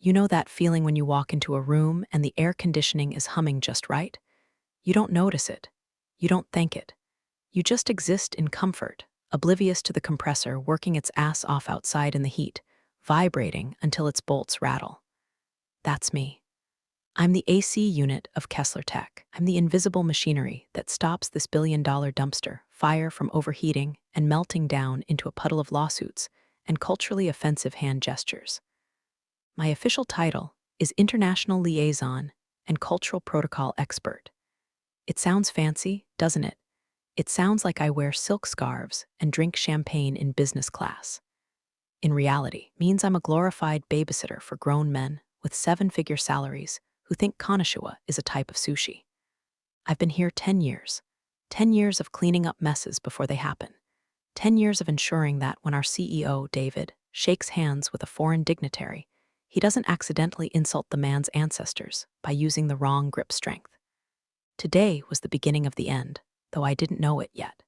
You know that feeling when you walk into a room and the air conditioning is humming just right? You don't notice it. You don't thank it. You just exist in comfort, oblivious to the compressor working its ass off outside in the heat, vibrating until its bolts rattle. That's me. I'm the AC unit of Kessler-Tech. I'm the invisible machinery that stops this billion-dollar dumpster fire from overheating and melting down into a puddle of lawsuits and culturally offensive hand gestures. My official title is International Liaison and Cultural Protocol Expert. It sounds fancy, doesn't it? It sounds like I wear silk scarves and drink champagne in business class. In reality, it means I'm a glorified babysitter for grown men with seven-figure salaries who think konnichiwa is a type of sushi. I've been here 10 years. 10 years of cleaning up messes before they happen. 10 years of ensuring that when our CEO, David, shakes hands with a foreign dignitary, he doesn't accidentally insult the man's ancestors by using the wrong grip strength. Today was the beginning of the end, though I didn't know it yet.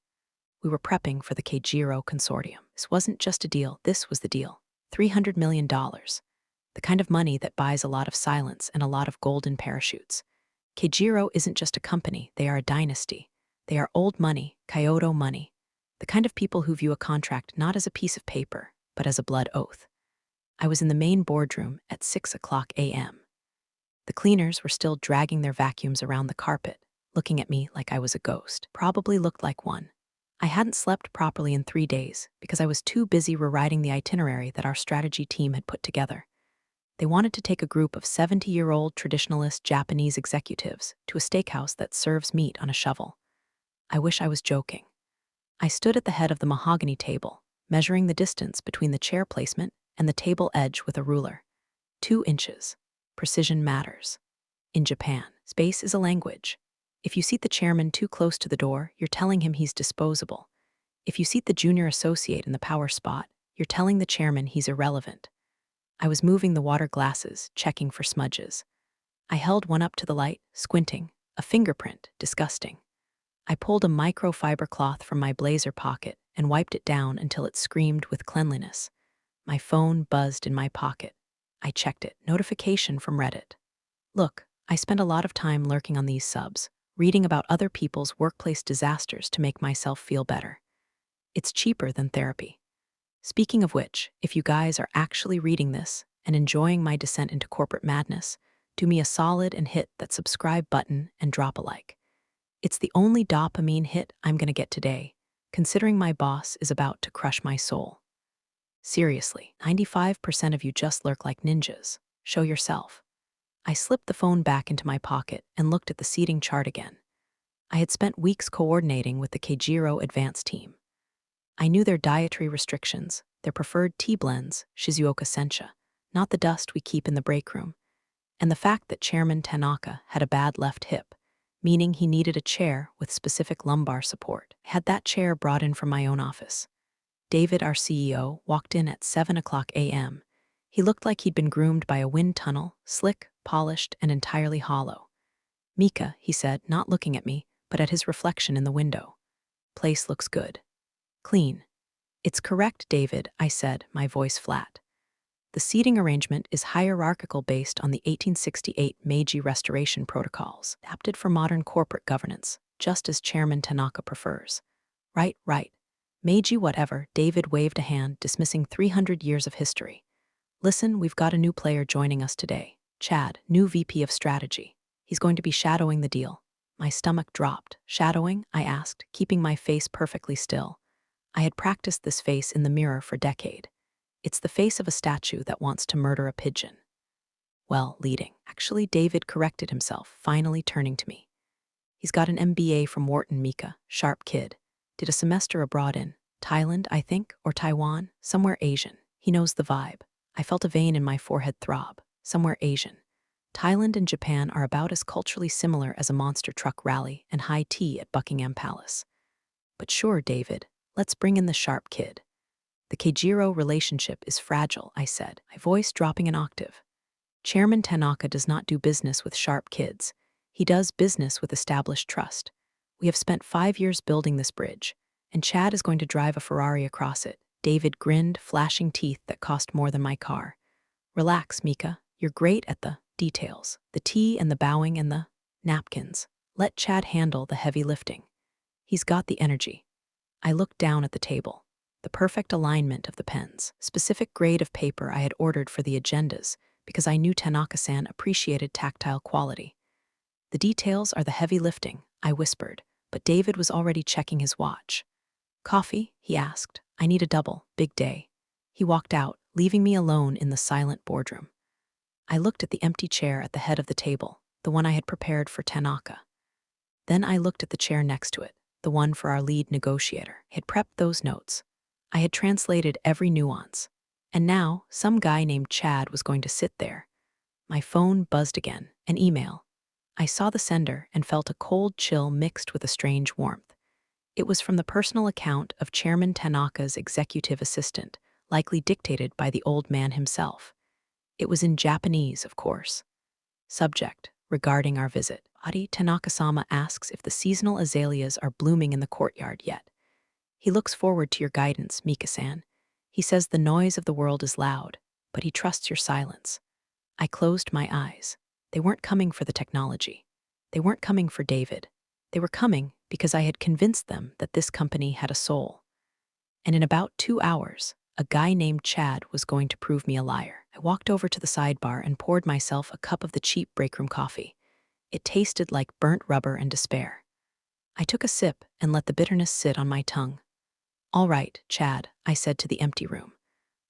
We were prepping for the Keijiro consortium. This wasn't just a deal, this was the deal. $300 million. The kind of money that buys a lot of silence and a lot of golden parachutes. Keijiro isn't just a company, they are a dynasty. They are old money, Kyoto money. The kind of people who view a contract not as a piece of paper, but as a blood oath. I was in the main boardroom at 6:00 a.m. The cleaners were still dragging their vacuums around the carpet, looking at me like I was a ghost. Probably looked like one. I hadn't slept properly in 3 days because I was too busy rewriting the itinerary that our strategy team had put together. They wanted to take a group of 70-year-old traditionalist Japanese executives to a steakhouse that serves meat on a shovel. I wish I was joking. I stood at the head of the mahogany table, measuring the distance between the chair placement and the table edge with a ruler. 2 inches. Precision matters. In Japan, space is a language. If you seat the chairman too close to the door, you're telling him he's disposable. If you seat the junior associate in the power spot, you're telling the chairman he's irrelevant. I was moving the water glasses, checking for smudges. I held one up to the light, squinting. A fingerprint, disgusting. I pulled a microfiber cloth from my blazer pocket and wiped it down until it screamed with cleanliness. My phone buzzed in my pocket. I checked it. Notification from Reddit. Look, I spend a lot of time lurking on these subs, reading about other people's workplace disasters to make myself feel better. It's cheaper than therapy. Speaking of which, if you guys are actually reading this and enjoying my descent into corporate madness, do me a solid and hit that subscribe button and drop a like. It's the only dopamine hit I'm gonna get today, considering my boss is about to crush my soul. Seriously, 95% of you just lurk like ninjas. Show yourself. I slipped the phone back into my pocket and looked at the seating chart again. I had spent weeks coordinating with the Keijiro advance team. I knew their dietary restrictions, their preferred tea blends, Shizuoka Sencha, not the dust we keep in the break room, and the fact that Chairman Tanaka had a bad left hip, meaning he needed a chair with specific lumbar support. I had that chair brought in from my own office. David, our CEO, walked in at 7:00 a.m. He looked like he'd been groomed by a wind tunnel, slick, polished, and entirely hollow. Mika, he said, not looking at me, but at his reflection in the window. Place looks good. Clean. It's correct, David, I said, my voice flat. The seating arrangement is hierarchical based on the 1868 Meiji Restoration Protocols, adapted for modern corporate governance, just as Chairman Tanaka prefers. Right. Meiji whatever, David waved a hand, dismissing 300 years of history. Listen, we've got a new player joining us today. Chad, new VP of Strategy. He's going to be shadowing the deal. My stomach dropped. Shadowing? I asked, keeping my face perfectly still. I had practiced this face in the mirror for a decade. It's the face of a statue that wants to murder a pigeon. Well, leading. Actually, David corrected himself, finally turning to me. He's got an MBA from Wharton, Mika, sharp kid. Did a semester abroad in Thailand, I think, or Taiwan, somewhere Asian. He knows the vibe. I felt a vein in my forehead throb. Somewhere Asian. Thailand and Japan are about as culturally similar as a monster truck rally and high tea at Buckingham Palace. But sure, David, let's bring in the sharp kid. The Keijiro relationship is fragile, I said, my voice dropping an octave. Chairman Tanaka does not do business with sharp kids. He does business with established trust. We have spent 5 years building this bridge, and Chad is going to drive a Ferrari across it. David grinned, flashing teeth that cost more than my car. Relax, Mika. You're great at the details, the tea and the bowing and the napkins. Let Chad handle the heavy lifting. He's got the energy. I looked down at the table. The perfect alignment of the pens, specific grade of paper I had ordered for the agendas because I knew Tanaka-san appreciated tactile quality. The details are the heavy lifting, I whispered, but David was already checking his watch. Coffee? He asked. I need a double, big day. He walked out, leaving me alone in the silent boardroom. I looked at the empty chair at the head of the table, the one I had prepared for Tanaka. Then I looked at the chair next to it, the one for our lead negotiator. I had prepped those notes. I had translated every nuance. And now, some guy named Chad was going to sit there. My phone buzzed again, an email. I saw the sender and felt a cold chill mixed with a strange warmth. It was from the personal account of Chairman Tanaka's executive assistant, likely dictated by the old man himself. It was in Japanese, of course. Subject: regarding our visit. Adi Tanaka-sama asks if the seasonal azaleas are blooming in the courtyard yet. He looks forward to your guidance, Mika-san. He says the noise of the world is loud, but he trusts your silence. I closed my eyes. They weren't coming for the technology. They weren't coming for David. They were coming because I had convinced them that this company had a soul. And in about 2 hours, a guy named Chad was going to prove me a liar. I walked over to the sidebar and poured myself a cup of the cheap breakroom coffee. It tasted like burnt rubber and despair. I took a sip and let the bitterness sit on my tongue. All right, Chad, I said to the empty room.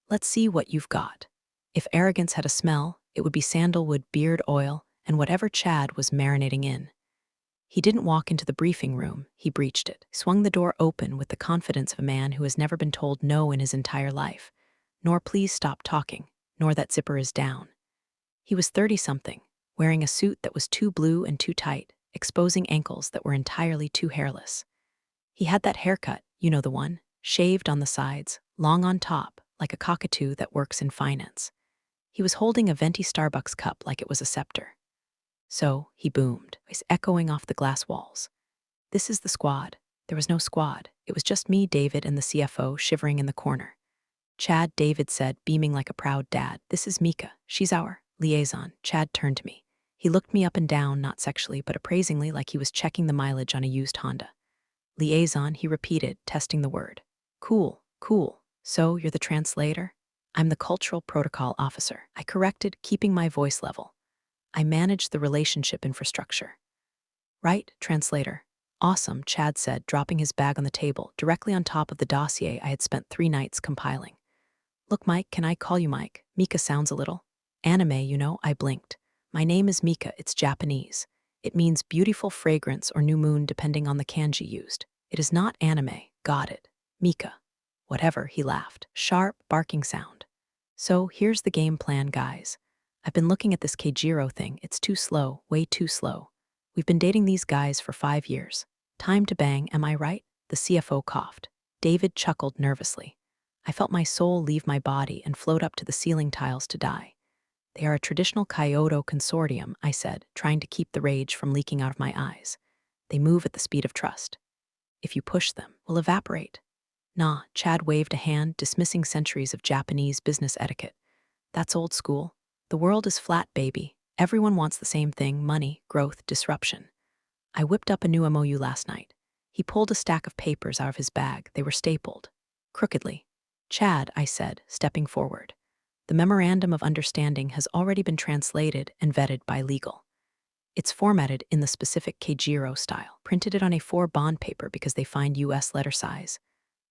Let's see what you've got. If arrogance had a smell, it would be sandalwood beard oil and whatever Chad was marinating in. He didn't walk into the briefing room, he breached it, swung the door open with the confidence of a man who has never been told no in his entire life, nor please stop talking, nor that zipper is down. He was 30-something, wearing a suit that was too blue and too tight, exposing ankles that were entirely too hairless. He had that haircut, you know the one, shaved on the sides, long on top, like a cockatoo that works in finance. He was holding a venti Starbucks cup like it was a scepter. So, he boomed, voice echoing off the glass walls. This is the squad. There was no squad. It was just me, David, and the CFO shivering in the corner. Chad, David said, beaming like a proud dad. This is Mika. She's our liaison. Chad turned to me. He looked me up and down, not sexually, but appraisingly, like he was checking the mileage on a used Honda. Liaison, he repeated, testing the word. Cool, cool. So, you're the translator? I'm the cultural protocol officer. I corrected, keeping my voice level. I manage the relationship infrastructure. Right, translator. Awesome, Chad said, dropping his bag on the table, directly on top of the dossier I had spent 3 nights compiling. Look, Mike, can I call you Mike? Mika sounds a little anime, you know, I blinked. My name is Mika, it's Japanese. It means beautiful fragrance or new moon depending on the kanji used. It is not anime, got it. Mika. Whatever, he laughed. Sharp, barking sound. So, here's the game plan, guys. I've been looking at this Keijiro thing. It's too slow, way too slow. We've been dating these guys for 5 years. Time to bang, am I right? The CFO coughed. David chuckled nervously. I felt my soul leave my body and float up to the ceiling tiles to die. They are a traditional Kyoto consortium, I said, trying to keep the rage from leaking out of my eyes. They move at the speed of trust. If you push them, will evaporate. Nah, Chad waved a hand, dismissing centuries of Japanese business etiquette. That's old school. The world is flat, baby. Everyone wants the same thing: money, growth, disruption. I whipped up a new MOU last night. He pulled a stack of papers out of his bag. They were stapled. Crookedly. Chad, I said, stepping forward. The Memorandum of Understanding has already been translated and vetted by legal. It's formatted in the specific Keijiro style. Printed it on A4 bond paper because they find US letter size.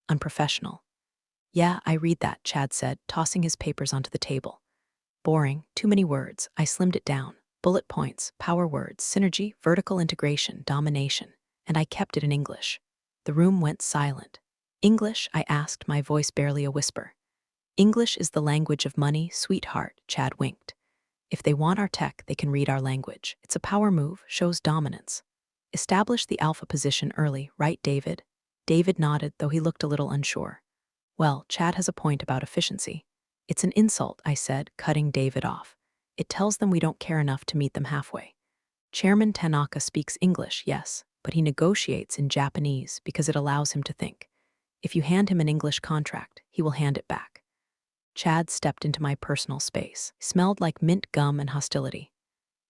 Unprofessional. Yeah, I read that, Chad said, tossing his papers onto the table. Boring, too many words. I slimmed it down. Bullet points, power words, synergy, vertical integration, domination. And I kept it in English. The room went silent. English? I asked, my voice barely a whisper. English is the language of money, sweetheart, Chad winked. If they want our tech, they can read our language. It's a power move, shows dominance. Establish the alpha position early, right, David? David nodded, though he looked a little unsure. Well, Chad has a point about efficiency. It's an insult, I said, cutting David off. It tells them we don't care enough to meet them halfway. Chairman Tanaka speaks English, yes, but he negotiates in Japanese because it allows him to think. If you hand him an English contract, he will hand it back. Chad stepped into my personal space. Smelled like mint gum and hostility.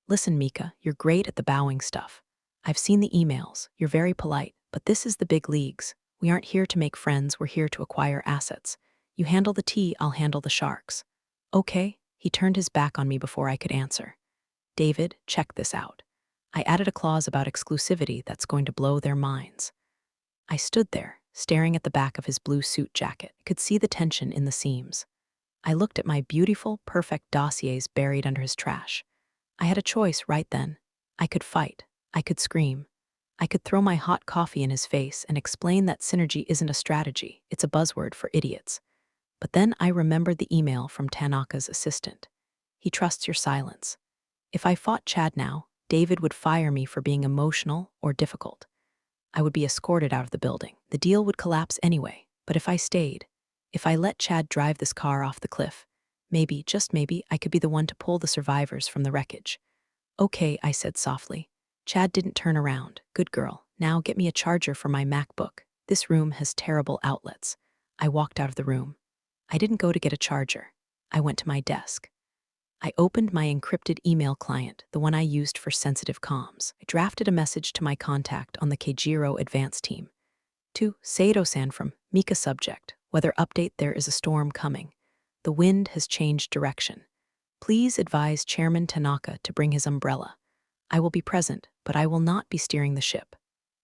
Listen, Mika, you're great at the bowing stuff. I've seen the emails. You're very polite, but this is the big leagues. We aren't here to make friends, we're here to acquire assets. You handle the tea, I'll handle the sharks. Okay, he turned his back on me before I could answer. David, check this out. I added a clause about exclusivity that's going to blow their minds. I stood there, staring at the back of his blue suit jacket. I could see the tension in the seams. I looked at my beautiful, perfect dossiers buried under his trash. I had a choice right then. I could fight. I could scream. I could throw my hot coffee in his face and explain that synergy isn't a strategy, it's a buzzword for idiots. But then I remembered the email from Tanaka's assistant. He trusts your silence. If I fought Chad now, David would fire me for being emotional or difficult. I would be escorted out of the building. The deal would collapse anyway, but if I stayed, if I let Chad drive this car off the cliff, maybe, just maybe, I could be the one to pull the survivors from the wreckage. Okay, I said softly. Chad didn't turn around. Good girl. Now get me a charger for my MacBook. This room has terrible outlets. I walked out of the room. I didn't go to get a charger. I went to my desk. I opened my encrypted email client, the one I used for sensitive comms. I drafted a message to my contact on the Keijiro advance team. To Sato-san from Mika subject, weather update, there is a storm coming. The wind has changed direction. Please advise Chairman Tanaka to bring his umbrella. I will be present, but I will not be steering the ship.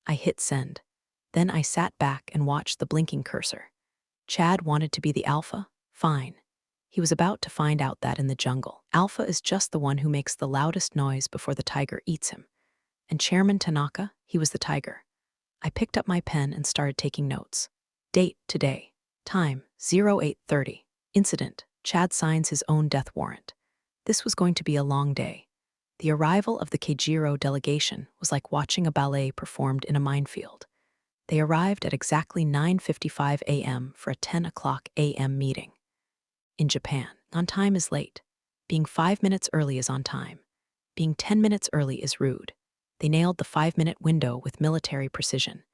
I hit send. Then I sat back and watched the blinking cursor. Chad wanted to be the alpha? Fine. He was about to find out that in the jungle, alpha is just the one who makes the loudest noise before the tiger eats him. And Chairman Tanaka, he was the tiger. I picked up my pen and started taking notes. Date, today. Time, 08:30. Incident, Chad signs his own death warrant. This was going to be a long day. The arrival of the Keijiro delegation was like watching a ballet performed in a minefield. They arrived at exactly 9:55 a.m. for a 10 o'clock a.m. meeting. In Japan, on time is late. Being 5 minutes early is on time. Being 10 minutes early is rude. They nailed the 5-minute window with military precision.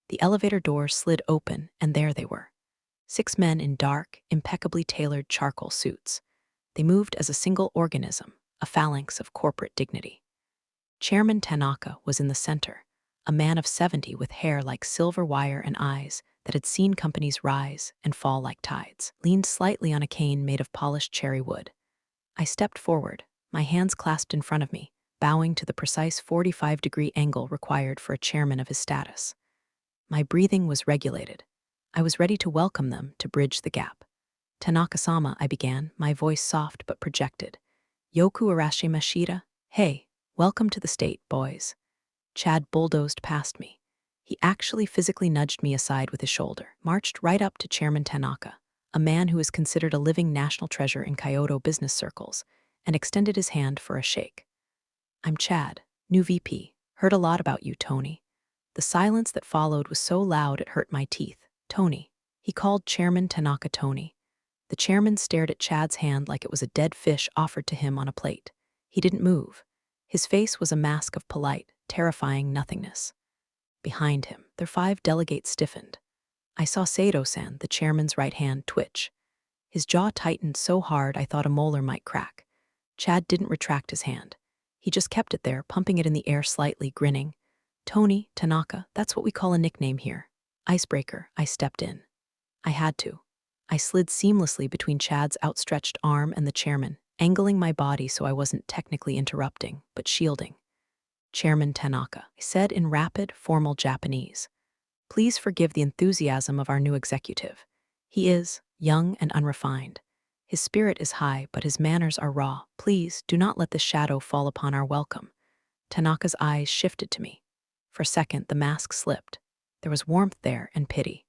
The elevator doors slid open, and there they were. 6 men in dark, impeccably tailored charcoal suits. They moved as a single organism, a phalanx of corporate dignity. Chairman Tanaka was in the center, a man of 70 with hair like silver wire and eyes that had seen companies rise and fall like tides, leaned slightly on a cane made of polished cherry wood. I stepped forward, my hands clasped in front of me, bowing to the precise 45-degree angle required for a chairman of his status. My breathing was regulated. I was ready to welcome them to bridge the gap. Tanaka-sama, I began, my voice soft but projected. Yoku arashimashita? Hey, welcome to the state, boys. Chad bulldozed past me. He actually physically nudged me aside with his shoulder, marched right up to Chairman Tanaka, a man who is considered a living national treasure in Kyoto business circles, and extended his hand for a shake. I'm Chad, new VP. Heard a lot about you, Tony. The silence that followed was so loud it hurt my teeth. Tony. He called Chairman Tanaka Tony. The chairman stared at Chad's hand like it was a dead fish offered to him on a plate. He didn't move. His face was a mask of polite, terrifying nothingness. Behind him, their 5 delegates stiffened. I saw Sato-san, the chairman's right hand, twitch. His jaw tightened so hard I thought a molar might crack. Chad didn't retract his hand. He just kept it there, pumping it in the air slightly, grinning. Tony, Tanaka, that's what we call a nickname here. Icebreaker, I stepped in. I had to. I slid seamlessly between Chad's outstretched arm and the chairman, angling my body so I wasn't technically interrupting, but shielding. Chairman Tanaka, I said in rapid, formal Japanese. Please forgive the enthusiasm of our new executive. He is young and unrefined. His spirit is high, but his manners are raw. Please do not let the shadow fall upon our welcome. Tanaka's eyes shifted to me. For a second, the mask slipped. There was warmth there and pity.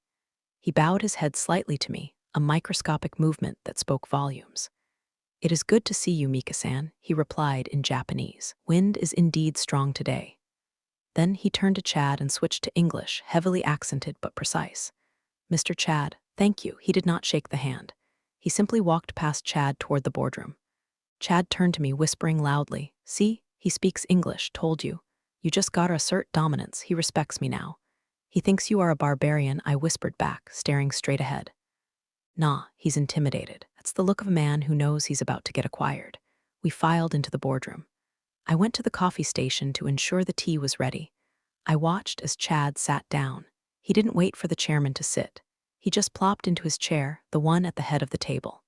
He bowed his head slightly to me, a microscopic movement that spoke volumes. It is good to see you, Mika-san, he replied in Japanese. Wind is indeed strong today. Then he turned to Chad and switched to English, heavily accented but precise. Mr. Chad, thank you. He did not shake the hand. He simply walked past Chad toward the boardroom. Chad turned to me, whispering loudly, See, he speaks English, told you. You just gotta assert dominance. He respects me now. He thinks you are a barbarian, I whispered back, staring straight ahead. Nah, he's intimidated. That's the look of a man who knows he's about to get acquired. We filed into the boardroom. I went to the coffee station to ensure the tea was ready. I watched as Chad sat down. He didn't wait for the chairman to sit. He just plopped into his chair, the one at the head of the table.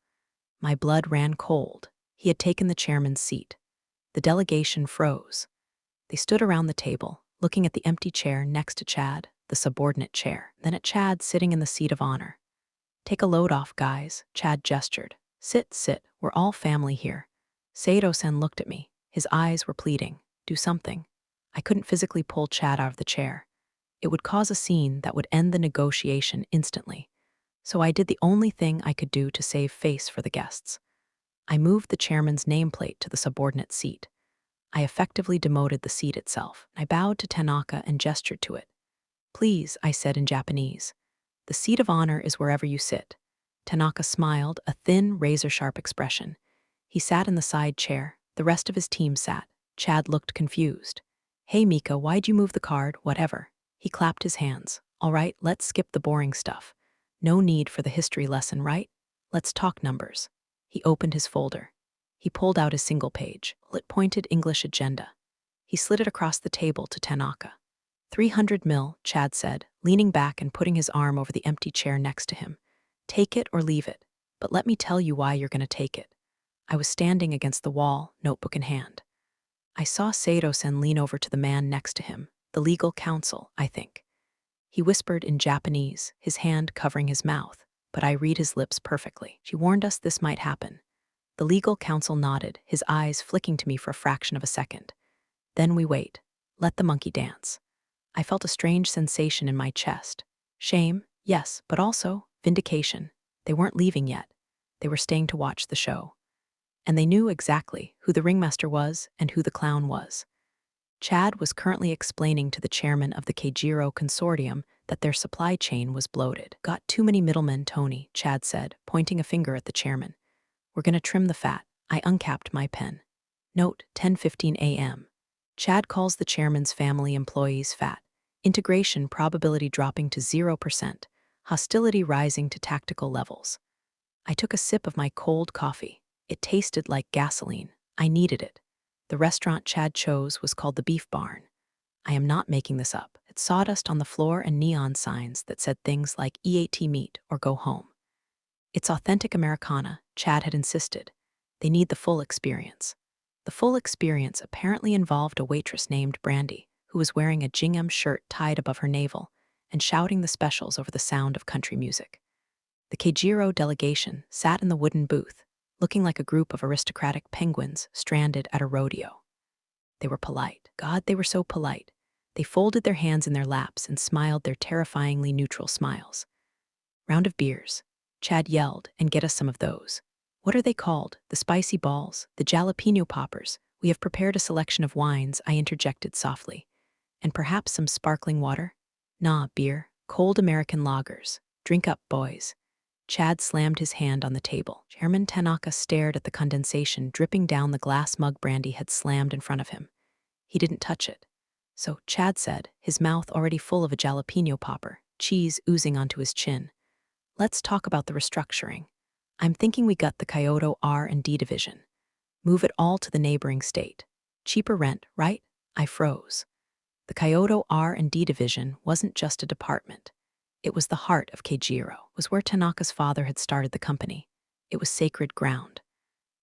My blood ran cold. He had taken the chairman's seat. The delegation froze. They stood around the table, looking at the empty chair next to Chad, the subordinate chair, then at Chad sitting in the seat of honor. "Take a load off, guys," Chad gestured. Sit, we're all family here." Saito-sen looked at me. His eyes were pleading. "Do something." I couldn't physically pull Chad out of the chair. It would cause a scene that would end the negotiation instantly. So I did the only thing I could do to save face for the guests. I moved the chairman's nameplate to the subordinate seat. I effectively demoted the seat itself. I bowed to Tanaka and gestured to it. "Please," I said in Japanese. "The seat of honor is wherever you sit." Tanaka smiled, a thin, razor-sharp expression. He sat in the side chair. The rest of his team sat. Chad looked confused. "Hey, Mika, why'd you move the card? Whatever." He clapped his hands. "All right, let's skip the boring stuff. No need for the history lesson, right? Let's talk numbers." He opened his folder. He pulled out his single page, bullet-pointed English agenda. He slid it across the table to Tanaka. 300 mil, Chad said, leaning back and putting his arm over the empty chair next to him. "Take it or leave it, but let me tell you why you're going to take it." I was standing against the wall, notebook in hand. I saw Saito-sen lean over to the man next to him, the legal counsel, I think. He whispered in Japanese, his hand covering his mouth, but I read his lips perfectly. "She warned us this might happen." The legal counsel nodded, his eyes flicking to me for a fraction of a second. "Then we wait. Let the monkey dance." I felt a strange sensation in my chest. Shame, yes, but also vindication. They weren't leaving yet. They were staying to watch the show. And they knew exactly who the ringmaster was and who the clown was. Chad was currently explaining to the chairman of the Keijiro consortium that their supply chain was bloated. "Got too many middlemen, Tony," Chad said, pointing a finger at the chairman. "We're going to trim the fat." I uncapped my pen. Note, 10:15 a.m. Chad calls the chairman's family employees fat. Integration probability dropping to 0%. Hostility rising to tactical levels. I took a sip of my cold coffee. It tasted like gasoline. I needed it. The restaurant Chad chose was called the Beef Barn. I am not making this up. It's sawdust on the floor and neon signs that said things like EAT meat or go home. It's authentic Americana, Chad had insisted. They need the full experience. The full experience apparently involved a waitress named Brandy, who was wearing a gingham shirt tied above her navel and shouting the specials over the sound of country music. The Keijiro delegation sat in the wooden booth, looking like a group of aristocratic penguins stranded at a rodeo. They were polite. God, they were so polite. They folded their hands in their laps and smiled their terrifyingly neutral smiles. "Round of beers," Chad yelled, "and get us some of those." "What are they called? The spicy balls? The jalapeno poppers? We have prepared a selection of wines," I interjected softly. "And perhaps some sparkling water?" "Nah, beer. Cold American lagers. Drink up, boys." Chad slammed his hand on the table. Chairman Tanaka stared at the condensation dripping down the glass mug Brandy had slammed in front of him. He didn't touch it. "So," Chad said, his mouth already full of a jalapeno popper, cheese oozing onto his chin, "let's talk about the restructuring. I'm thinking we gut the Kyoto R&D division. Move it all to the neighboring state. Cheaper rent, right?" I froze. The Kyoto R&D division wasn't just a department. It was the heart of Keijiro. It was where Tanaka's father had started the company. It was sacred ground.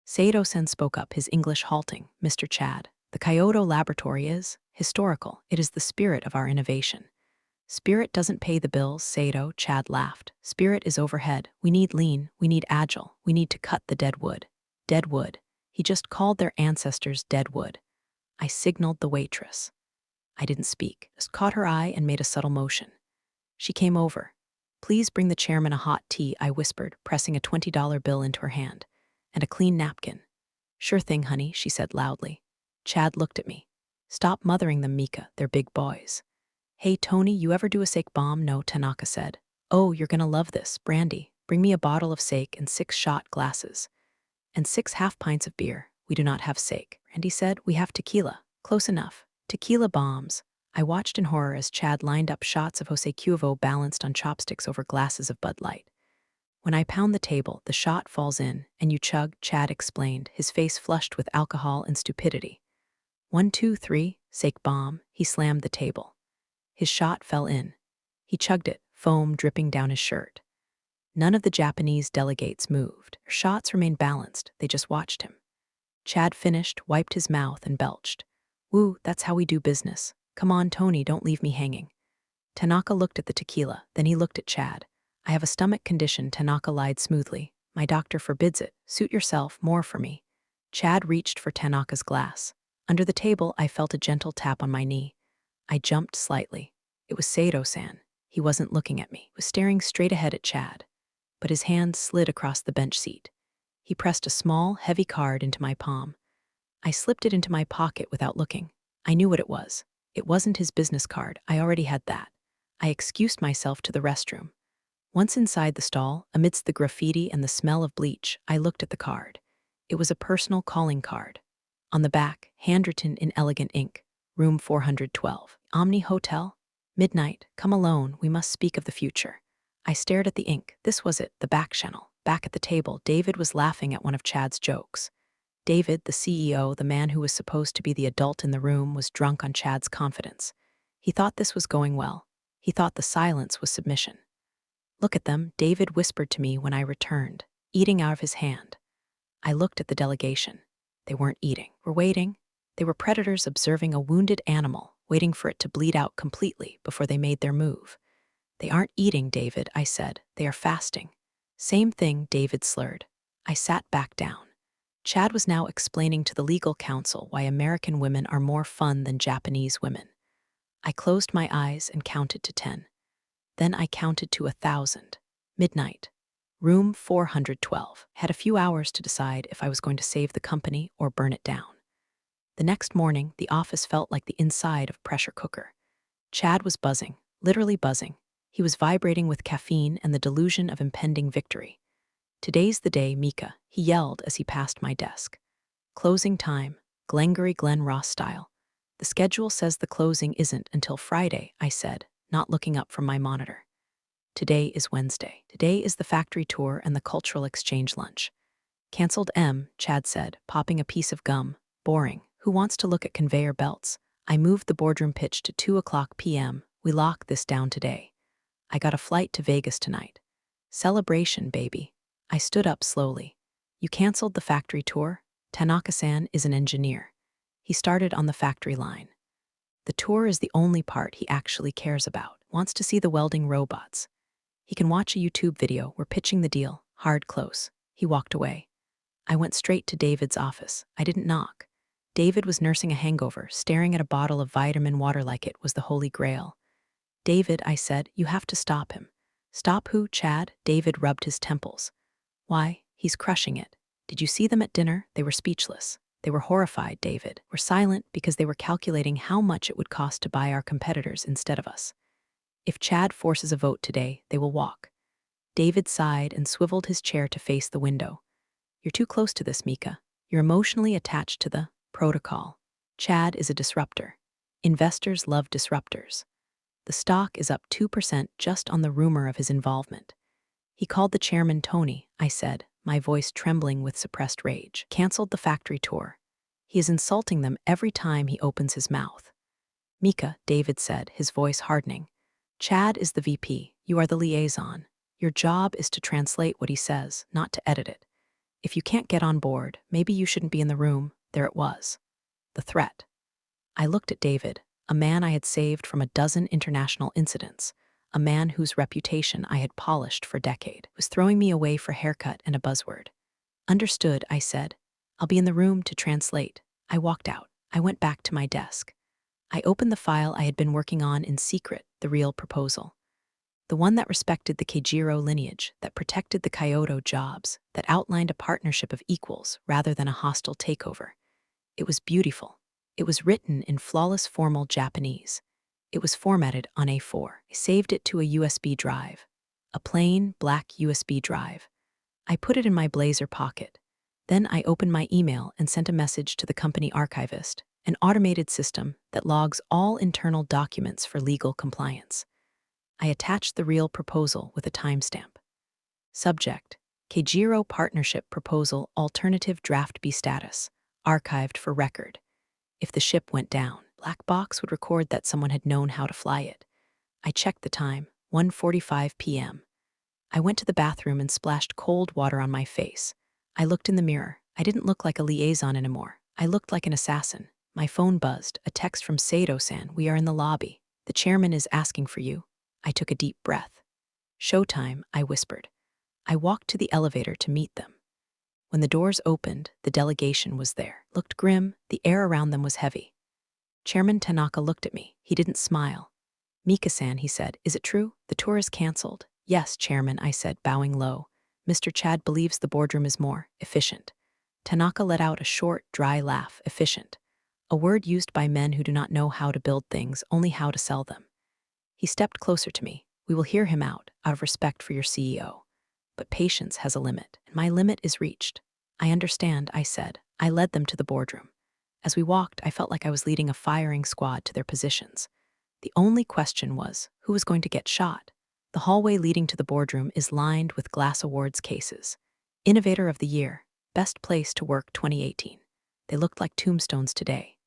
Saito-sen spoke up, his English halting. "Mr. Chad, the Kyoto laboratory is historical. It is the spirit of our innovation." "Spirit doesn't pay the bills, Saito," Chad laughed. "Spirit is overhead. We need lean, we need agile, we need to cut the dead wood." Dead wood. He just called their ancestors dead wood. I signaled the waitress. I didn't speak, just caught her eye and made a subtle motion. She came over. "Please bring the chairman a hot tea," I whispered, pressing a $20 bill into her hand. "And a clean napkin." "Sure thing, honey," she said loudly. Chad looked at me. "Stop mothering them, Mika. They're big boys." "Hey, Tony, you ever do a sake bomb?" "No," Tanaka said. "Oh, you're gonna love this. Brandy, bring me a bottle of sake and 6 shot glasses. And 6 half pints of beer." "We do not have sake," Brandy said. "We have tequila." "Close enough. Tequila bombs." I watched in horror as Chad lined up shots of Jose Cuervo balanced on chopsticks over glasses of Bud Light. When I pound the table, the shot falls in, and you chug, Chad explained, his face flushed with alcohol and stupidity. 1, 2, 3, sake bomb, he slammed the table. His shot fell in. He chugged it, foam dripping down his shirt. None of the Japanese delegates moved. Their shots remained balanced, they just watched him. Chad finished, wiped his mouth, and belched. Woo, that's how we do business. Come on, Tony, don't leave me hanging. Tanaka looked at the tequila, then he looked at Chad. I have a stomach condition, Tanaka lied smoothly. My doctor forbids it. Suit yourself, more for me. Chad reached for Tanaka's glass. Under the table, I felt a gentle tap on my knee. I jumped slightly. It was Sato-san. He wasn't looking at me. He was staring straight ahead at Chad. But his hand slid across the bench seat. He pressed a small, heavy card into my palm. I slipped it into my pocket without looking. I knew what it was. It wasn't his business card. I already had that. I excused myself to the restroom. Once inside the stall, amidst the graffiti and the smell of bleach, I looked at the card. It was a personal calling card. On the back, handwritten in elegant ink, room 412, Omni Hotel. Midnight, come alone, we must speak of the future. I stared at the ink. This was it, the back channel. Back at the table, David was laughing at one of Chad's jokes. David, the CEO, the man who was supposed to be the adult in the room, was drunk on Chad's confidence. He thought this was going well. He thought the silence was submission. Look at them, David whispered to me when I returned, eating out of his hand. I looked at the delegation. They weren't eating. Were waiting. They were predators observing a wounded animal, waiting for it to bleed out completely before they made their move. They aren't eating, David, I said. They are fasting. Same thing, David slurred. I sat back down. Chad was now explaining to the legal counsel why American women are more fun than Japanese women. I closed my eyes and counted to 10. Then I counted to 1,000. Midnight. Room 412. Had a few hours to decide if I was going to save the company or burn it down. The next morning, the office felt like the inside of a pressure cooker. Chad was buzzing, literally buzzing. He was vibrating with caffeine and the delusion of impending victory. Today's the day, Mika, he yelled as he passed my desk. Closing time, Glengarry Glen Ross style. The schedule says the closing isn't until Friday, I said, not looking up from my monitor. Today is Wednesday. Today is the factory tour and the cultural exchange lunch. Cancelled Chad said, popping a piece of gum. Boring. Who wants to look at conveyor belts? I moved the boardroom pitch to 2:00 p.m. We lock this down today. I got a flight to Vegas tonight. Celebration, baby. I stood up slowly. You canceled the factory tour? Tanaka-san is an engineer. He started on the factory line. The tour is the only part he actually cares about. Wants to see the welding robots. He can watch a YouTube video. We're pitching the deal. Hard close. He walked away. I went straight to David's office. I didn't knock. David was nursing a hangover, staring at a bottle of vitamin water like it was the holy grail. David, I said, you have to stop him. Stop who, Chad? David rubbed his temples. Why, he's crushing it. Did you see them at dinner? They were speechless. They were horrified, David. Were silent because they were calculating how much it would cost to buy our competitors instead of us. If Chad forces a vote today, they will walk. David sighed and swiveled his chair to face the window. You're too close to this, Mika. You're emotionally attached to the protocol. Chad is a disruptor. Investors love disruptors. The stock is up 2% just on the rumor of his involvement. He called the chairman Tony, I said, my voice trembling with suppressed rage. Canceled the factory tour. He is insulting them every time he opens his mouth. Mika, David said, his voice hardening. Chad is the VP. You are the liaison. Your job is to translate what he says, not to edit it. If you can't get on board, maybe you shouldn't be in the room. There it was. The threat. I looked at David, a man I had saved from a dozen international incidents, a man whose reputation I had polished for a decade, was throwing me away for a haircut and a buzzword. Understood, I said. I'll be in the room to translate. I walked out. I went back to my desk. I opened the file I had been working on in secret, the real proposal. The one that respected the Keijiro lineage, that protected the Kyoto jobs, that outlined a partnership of equals rather than a hostile takeover. It was beautiful. It was written in flawless formal Japanese. It was formatted on A4. I saved it to a USB drive. A plain, black USB drive. I put it in my blazer pocket. Then I opened my email and sent a message to the company archivist, an automated system that logs all internal documents for legal compliance. I attached the real proposal with a timestamp. Subject: Keijiro Partnership Proposal Alternative Draft B Status. Archived for record. If the ship went down, black box would record that someone had known how to fly it. I checked the time, 1:45 p.m. I went to the bathroom and splashed cold water on my face. I looked in the mirror. I didn't look like a liaison anymore. I looked like an assassin. My phone buzzed, a text from Sato-san. We are in the lobby. The chairman is asking for you. I took a deep breath. Showtime, I whispered. I walked to the elevator to meet them. When the doors opened, the delegation was there. Looked grim, the air around them was heavy. Chairman Tanaka looked at me. He didn't smile. Mika-san, he said, is it true? The tour is canceled. Yes, Chairman, I said, bowing low. Mr. Chad believes the boardroom is more efficient. Tanaka let out a short, dry laugh. Efficient. A word used by men who do not know how to build things, only how to sell them. He stepped closer to me. We will hear him out of respect for your CEO. But patience has a limit, and my limit is reached. I understand, I said. I led them to the boardroom. As we walked, I felt like I was leading a firing squad to their positions. The only question was, who was going to get shot? The hallway leading to the boardroom is lined with glass awards cases. Innovator of the Year, Best Place to Work 2018. They looked like tombstones today.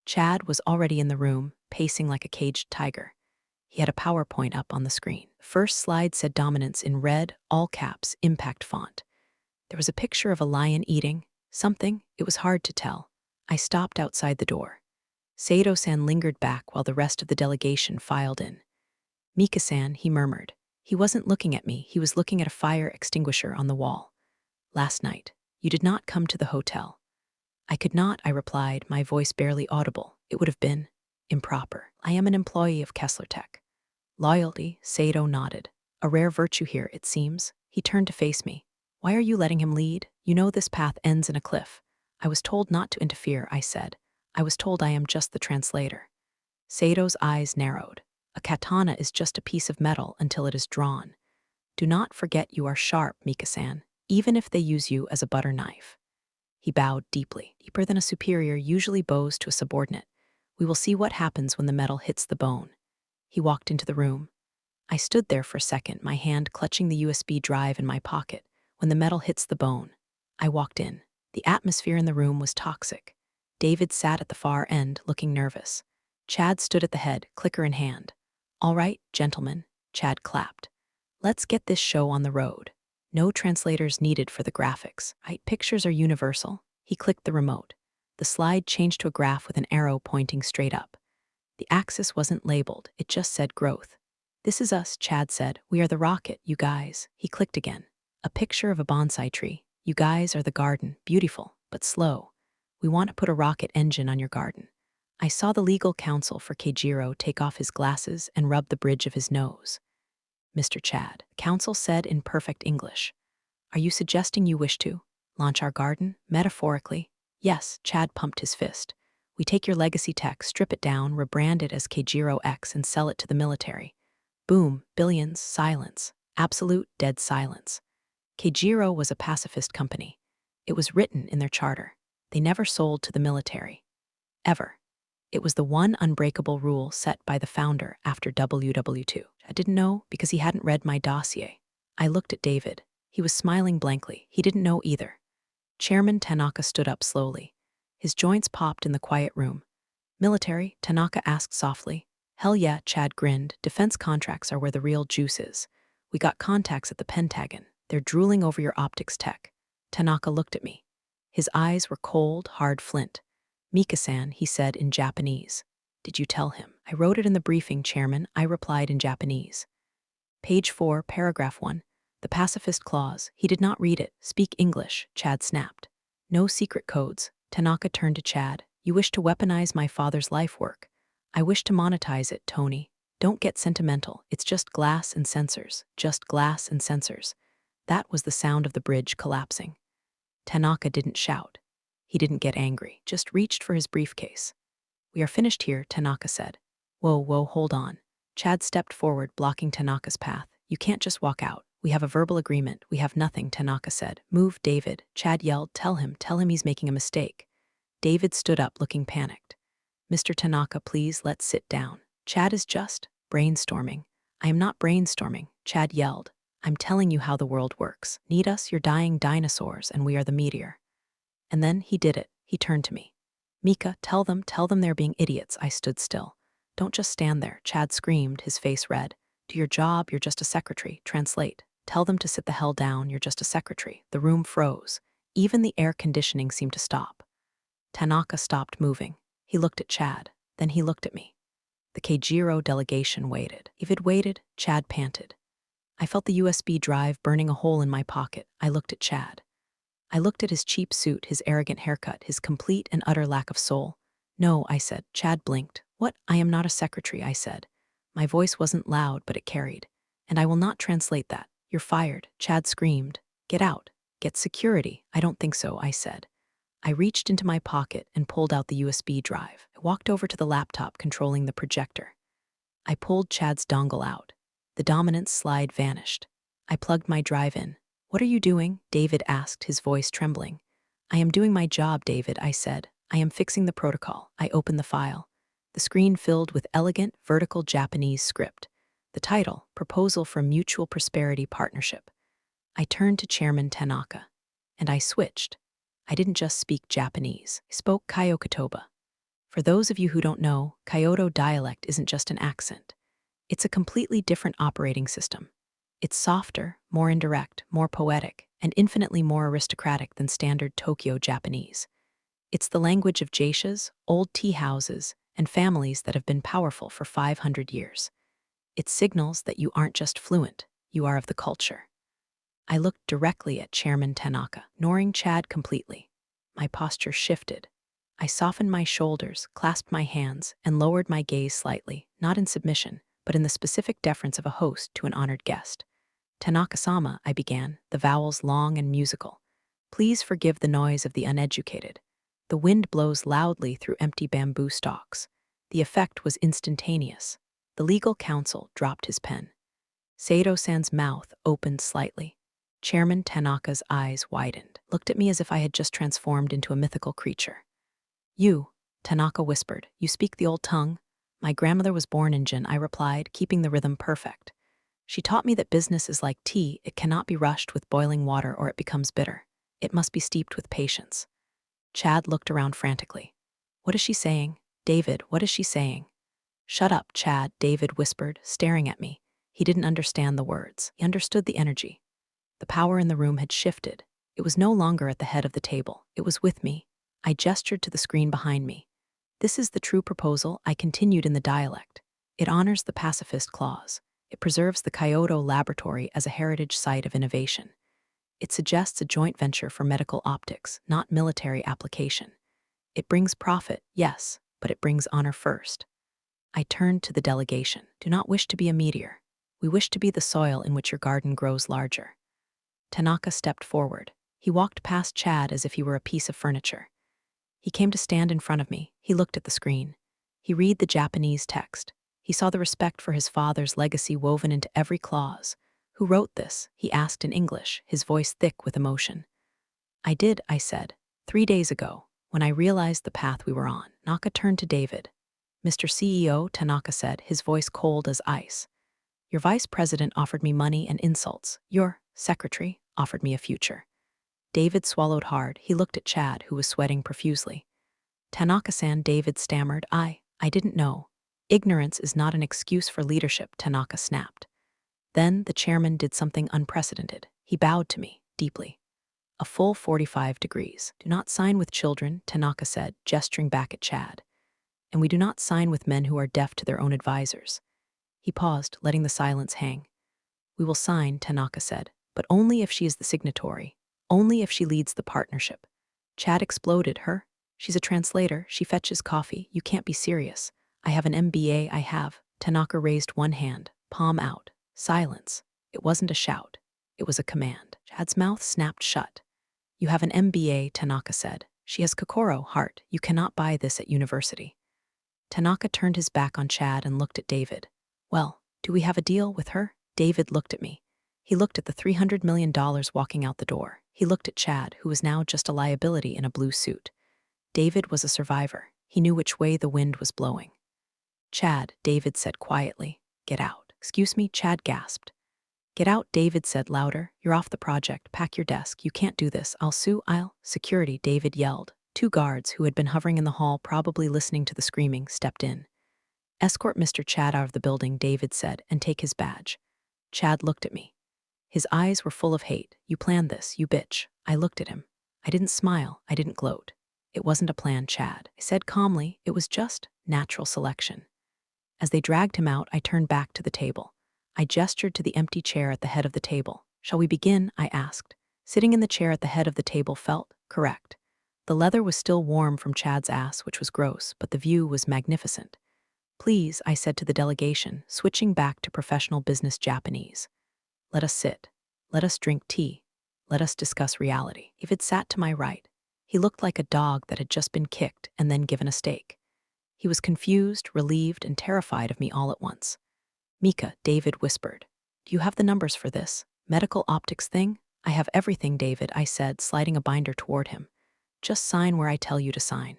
Chad was already in the room, pacing like a caged tiger. He had a PowerPoint up on the screen. The first slide said dominance in red, all caps, impact font. There was a picture of a lion eating something. It was hard to tell. I stopped outside the door. Sato-san lingered back while the rest of the delegation filed in. Mika-san, he murmured. He wasn't looking at me. He was looking at a fire extinguisher on the wall. Last night, you did not come to the hotel. I could not, I replied, my voice barely audible. It would have been improper. I am an employee of Kessler-Tech. Loyalty, Sato nodded. A rare virtue here, it seems. He turned to face me. Why are you letting him lead? You know this path ends in a cliff. I was told not to interfere, I said. I was told I am just the translator. Sato's eyes narrowed. A katana is just a piece of metal until it is drawn. Do not forget you are sharp, Mika-san, even if they use you as a butter knife. He bowed deeply, deeper than a superior usually bows to a subordinate. We will see what happens when the metal hits the bone. He walked into the room. I stood there for a second, my hand clutching the USB drive in my pocket. When the metal hits the bone, I walked in. The atmosphere in the room was toxic. David sat at the far end, looking nervous. Chad stood at the head, clicker in hand. All right, gentlemen, Chad clapped. Let's get this show on the road. No translators needed for the graphics. Pictures are universal. He clicked the remote. The slide changed to a graph with an arrow pointing straight up. The axis wasn't labeled, it just said growth. This is us, Chad said. We are the rocket, you guys. He clicked again. A picture of a bonsai tree. You guys are the garden, beautiful, but slow. We want to put a rocket engine on your garden. I saw the legal counsel for Keijiro take off his glasses and rub the bridge of his nose. Mr. Chad, counsel said in perfect English. Are you suggesting you wish to launch our garden, metaphorically? Yes, Chad pumped his fist. We take your legacy tech, strip it down, rebrand it as Keijiro X and sell it to the military. Boom, billions, silence, absolute dead silence. Keijiro was a pacifist company. It was written in their charter. They never sold to the military. Ever. It was the one unbreakable rule set by the founder after WW2. I didn't know because he hadn't read my dossier. I looked at David. He was smiling blankly. He didn't know either. Chairman Tanaka stood up slowly. His joints popped in the quiet room. Military, Tanaka asked softly. Hell yeah, Chad grinned. Defense contracts are where the real juice is. We got contacts at the Pentagon. They're drooling over your optics tech. Tanaka looked at me. His eyes were cold, hard flint. Mika-san, he said in Japanese. Did you tell him? I wrote it in the briefing, Chairman. I replied in Japanese. Page 4, paragraph 1. The pacifist clause. He did not read it. Speak English, Chad snapped. No secret codes. Tanaka turned to Chad. You wish to weaponize my father's life work. I wish to monetize it, Tony. Don't get sentimental. It's just glass and sensors. Just glass and sensors. That was the sound of the bridge collapsing. Tanaka didn't shout. He didn't get angry, just reached for his briefcase. We are finished here, Tanaka said. Whoa, hold on. Chad stepped forward, blocking Tanaka's path. You can't just walk out. We have a verbal agreement. We have nothing, Tanaka said. Move, David. Chad yelled. Tell him he's making a mistake. David stood up, looking panicked. Mr. Tanaka, please, let's sit down. Chad is just brainstorming. I am not brainstorming, Chad yelled. I'm telling you how the world works. Need us, you're dying dinosaurs, and we are the meteor. And then he did it. He turned to me. Mika, tell them they're being idiots. I stood still. Don't just stand there, Chad screamed, his face red. Do your job, you're just a secretary. Translate. Tell them to sit the hell down, you're just a secretary. The room froze. Even the air conditioning seemed to stop. Tanaka stopped moving. He looked at Chad. Then he looked at me. The Keijiro delegation waited. If it waited, Chad panted. I felt the USB drive burning a hole in my pocket. I looked at Chad. I looked at his cheap suit, his arrogant haircut, his complete and utter lack of soul. No, I said. Chad blinked. What? I am not a secretary, I said. My voice wasn't loud, but it carried. And I will not translate that. You're fired. Chad screamed. Get out. Get security. I don't think so, I said. I reached into my pocket and pulled out the USB drive. I walked over to the laptop controlling the projector. I pulled Chad's dongle out. The dominance slide vanished. I plugged my drive in. What are you doing? David asked, his voice trembling. I am doing my job, David, I said. I am fixing the protocol. I opened the file. The screen filled with elegant, vertical Japanese script. The title, Proposal for Mutual Prosperity Partnership. I turned to Chairman Tanaka. And I switched. I didn't just speak Japanese. I spoke Kyoto. For those of you who don't know, Kyoto dialect isn't just an accent. It's a completely different operating system. It's softer, more indirect, more poetic, and infinitely more aristocratic than standard Tokyo Japanese. It's the language of geishas, old tea houses, and families that have been powerful for 500 years. It signals that you aren't just fluent, you are of the culture. I looked directly at Chairman Tanaka, ignoring Chad completely. My posture shifted. I softened my shoulders, clasped my hands, and lowered my gaze slightly, not in submission, but in the specific deference of a host to an honored guest. Tanaka-sama, I began, the vowels long and musical. Please forgive the noise of the uneducated. The wind blows loudly through empty bamboo stalks. The effect was instantaneous. The legal counsel dropped his pen. Sato-san's mouth opened slightly. Chairman Tanaka's eyes widened, looked at me as if I had just transformed into a mythical creature. You, Tanaka whispered, you speak the old tongue? My grandmother was born in Jin, I replied, keeping the rhythm perfect. She taught me that business is like tea, it cannot be rushed with boiling water or it becomes bitter. It must be steeped with patience. Chad looked around frantically. What is she saying? David, what is she saying? Shut up, Chad, David whispered, staring at me. He didn't understand the words. He understood the energy. The power in the room had shifted. It was no longer at the head of the table. It was with me. I gestured to the screen behind me. This is the true proposal, I continued in the dialect. It honors the pacifist clause. It preserves the Kyoto laboratory as a heritage site of innovation. It suggests a joint venture for medical optics, not military application. It brings profit, yes, but it brings honor first. I turned to the delegation. Do not wish to be a meteor. We wish to be the soil in which your garden grows larger. Tanaka stepped forward. He walked past Chad as if he were a piece of furniture. He came to stand in front of me. He looked at the screen. He read the Japanese text. He saw the respect for his father's legacy woven into every clause. Who wrote this? He asked in English, his voice thick with emotion. I did, I said, 3 days ago, when I realized the path we were on. Tanaka turned to David. Mr. CEO, Tanaka said, his voice cold as ice. Your vice president offered me money and insults. Your secretary offered me a future. David swallowed hard. He looked at Chad, who was sweating profusely. Tanaka-san, David stammered. I didn't know. Ignorance is not an excuse for leadership, Tanaka snapped. Then the chairman did something unprecedented. He bowed to me, deeply. A full 45 degrees. Do not sign with children, Tanaka said, gesturing back at Chad. And we do not sign with men who are deaf to their own advisors. He paused, letting the silence hang. We will sign, Tanaka said, but only if she is the signatory, only if she leads the partnership. Chad exploded. Her? She's a translator. She fetches coffee. You can't be serious. I have an MBA. I have. Tanaka raised one hand, palm out. Silence. It wasn't a shout. It was a command. Chad's mouth snapped shut. You have an MBA, Tanaka said. She has Kokoro, heart. You cannot buy this at university. Tanaka turned his back on Chad and looked at David. Well, do we have a deal with her? David looked at me. He looked at the $300 million walking out the door. He looked at Chad, who was now just a liability in a blue suit. David was a survivor. He knew which way the wind was blowing. Chad, David said quietly, get out. Excuse me, Chad gasped. Get out, David said louder. You're off the project. Pack your desk. You can't do this. I'll sue. Security, David yelled. Two guards, who had been hovering in the hall, probably listening to the screaming, stepped in. Escort Mr. Chad out of the building, David said, and take his badge. Chad looked at me. His eyes were full of hate. You planned this, you bitch. I looked at him. I didn't smile. I didn't gloat. It wasn't a plan, Chad. I said calmly, it was just natural selection. As they dragged him out, I turned back to the table. I gestured to the empty chair at the head of the table. Shall we begin? I asked. Sitting in the chair at the head of the table felt correct. The leather was still warm from Chad's ass, which was gross, but the view was magnificent. Please, I said to the delegation, switching back to professional business Japanese. Let us sit. Let us drink tea. Let us discuss reality. David sat to my right. He looked like a dog that had just been kicked and then given a steak. He was confused, relieved, and terrified of me all at once. Mika, David whispered. Do you have the numbers for this medical optics thing? I have everything, David, I said, sliding a binder toward him. Just sign where I tell you to sign.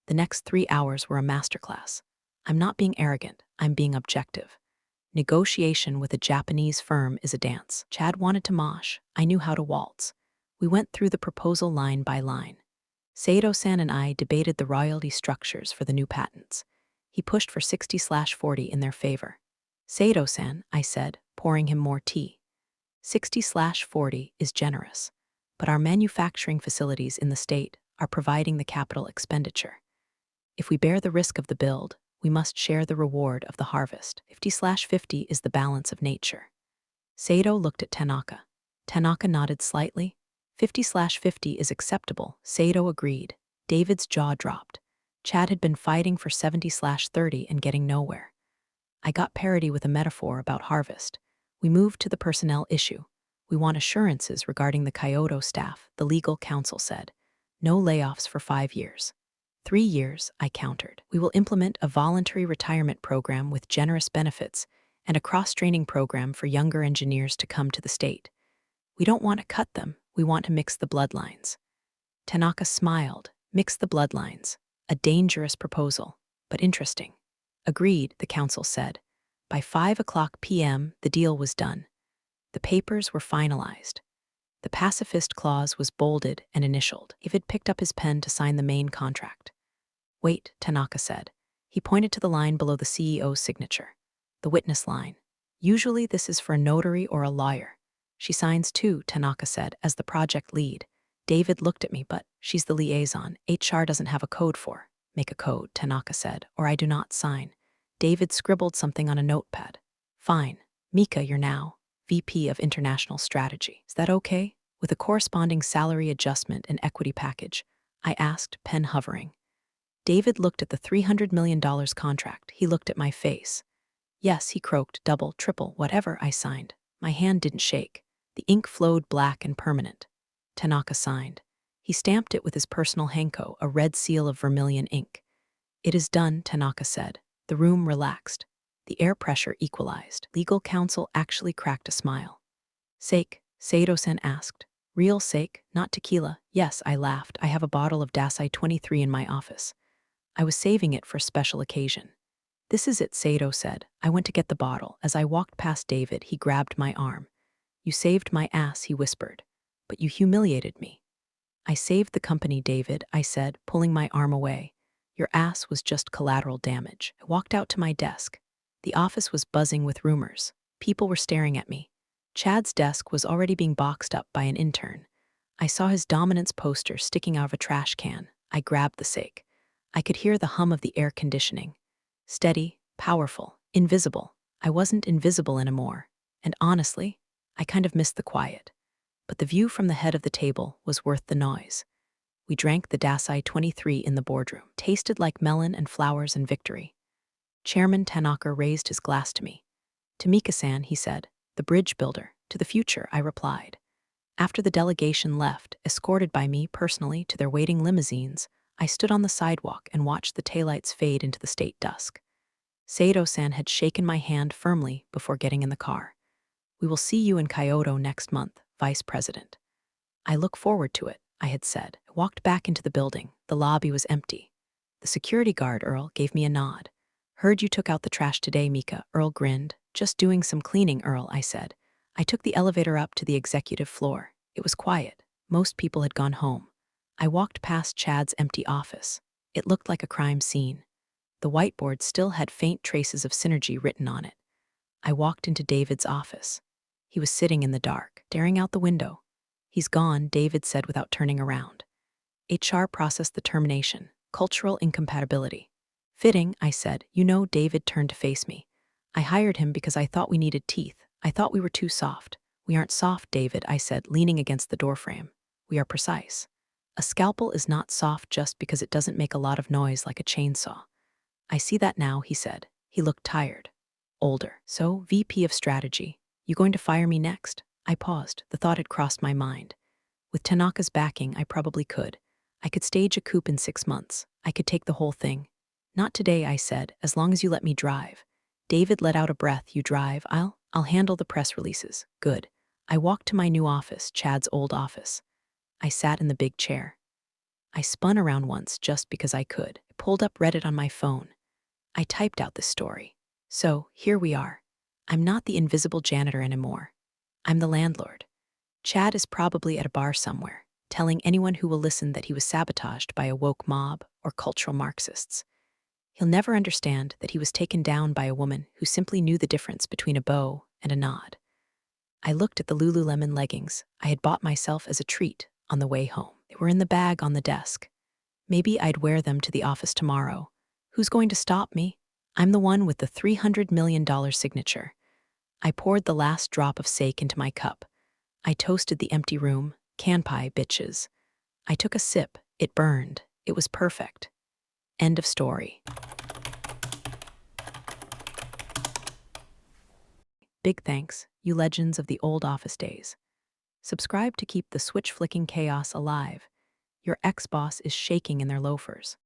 The next 3 hours were a masterclass. I'm not being arrogant, I'm being objective. Negotiation with a Japanese firm is a dance. Chad wanted to mosh. I knew how to waltz. We went through the proposal line by line. Saito-san and I debated the royalty structures for the new patents. He pushed for 60/40 in their favor. Saito-san, I said, pouring him more tea. 60/40 is generous, but our manufacturing facilities in the state are providing the capital expenditure. If we bear the risk of the build, we must share the reward of the harvest. 50/50 is the balance of nature. Saito looked at Tanaka. Tanaka nodded slightly. 50/50 is acceptable, Saito agreed. David's jaw dropped. Chad had been fighting for 70/30 and getting nowhere. I got parity with a metaphor about harvest. We moved to the personnel issue. We want assurances regarding the Kyoto staff, the legal counsel said. No layoffs for 5 years. 3 years, I countered. We will implement a voluntary retirement program with generous benefits and a cross-training program for younger engineers to come to the state. We don't want to cut them, we want to mix the bloodlines. Tanaka smiled. Mix the bloodlines. A dangerous proposal, but interesting. Agreed, the council said. By 5:00 p.m., the deal was done. The papers were finalized. The pacifist clause was bolded and initialed. David picked up his pen to sign the main contract. Wait, Tanaka said. He pointed to the line below the CEO's signature. The witness line. Usually this is for a notary or a lawyer. She signs too, Tanaka said, as the project lead. David looked at me, but she's the liaison. HR doesn't have a code for. Make a code, Tanaka said, or I do not sign. David scribbled something on a notepad. Fine. Mika, you're now VP of International Strategy. Is that okay? With a corresponding salary adjustment and equity package, I asked, pen hovering. David looked at the $300 million contract. He looked at my face. Yes, he croaked, double, triple, whatever, I signed. My hand didn't shake. The ink flowed black and permanent. Tanaka signed. He stamped it with his personal hanko, a red seal of vermilion ink. It is done, Tanaka said. The room relaxed. The air pressure equalized. Legal counsel actually cracked a smile. Sake? Saito-san asked. Real sake, not tequila. Yes, I laughed. I have a bottle of Dasai 23 in my office. I was saving it for a special occasion. This is it, Saito said. I went to get the bottle. As I walked past David, he grabbed my arm. You saved my ass, he whispered. But you humiliated me. I saved the company, David, I said, pulling my arm away. Your ass was just collateral damage. I walked out to my desk. The office was buzzing with rumors. People were staring at me. Chad's desk was already being boxed up by an intern. I saw his dominance poster sticking out of a trash can. I grabbed the sake. I could hear the hum of the air conditioning. Steady, powerful, invisible. I wasn't invisible anymore. And honestly, I kind of missed the quiet. But the view from the head of the table was worth the noise. We drank the Dasai 23 in the boardroom. Tasted like melon and flowers and victory. Chairman Tanaka raised his glass to me. To Mika-san, he said, the bridge builder. To the future, I replied. After the delegation left, escorted by me personally to their waiting limousines, I stood on the sidewalk and watched the taillights fade into the state dusk. Saito-san had shaken my hand firmly before getting in the car. We will see you in Kyoto next month, Vice President. I look forward to it, I had said. I walked back into the building. The lobby was empty. The security guard, Earl, gave me a nod. Heard you took out the trash today, Mika, Earl grinned. Just doing some cleaning, Earl, I said. I took the elevator up to the executive floor. It was quiet. Most people had gone home. I walked past Chad's empty office. It looked like a crime scene. The whiteboard still had faint traces of synergy written on it. I walked into David's office. He was sitting in the dark, staring out the window. "He's gone," David said without turning around. HR processed the termination. Cultural incompatibility. "Fitting," I said. "You know," David turned to face me. "I hired him because I thought we needed teeth. I thought we were too soft." "We aren't soft, David," I said, leaning against the doorframe. "We are precise. A scalpel is not soft just because it doesn't make a lot of noise like a chainsaw." "I see that now," he said. He looked tired. Older. "So, VP of Strategy, you going to fire me next?" I paused. The thought had crossed my mind. With Tanaka's backing, I probably could. I could stage a coup in 6 months. I could take the whole thing. "Not today," I said, "as long as you let me drive." David let out a breath. "You drive. I'll handle the press releases." "Good." I walked to my new office, Chad's old office. I sat in the big chair. I spun around once just because I could. I pulled up Reddit on my phone. I typed out this story. So, here we are. I'm not the invisible janitor anymore. I'm the landlord. Chad is probably at a bar somewhere, telling anyone who will listen that he was sabotaged by a woke mob or cultural Marxists. He'll never understand that he was taken down by a woman who simply knew the difference between a bow and a nod. I looked at the Lululemon leggings I had bought myself as a treat on the way home. They were in the bag on the desk. Maybe I'd wear them to the office tomorrow. Who's going to stop me? I'm the one with the $300 million signature. I poured the last drop of sake into my cup. I toasted the empty room. Kanpai, bitches. I took a sip. It burned. It was perfect. End of story. Big thanks, you legends of the old office days. Subscribe to keep the switch-flicking chaos alive. Your ex-boss is shaking in their loafers.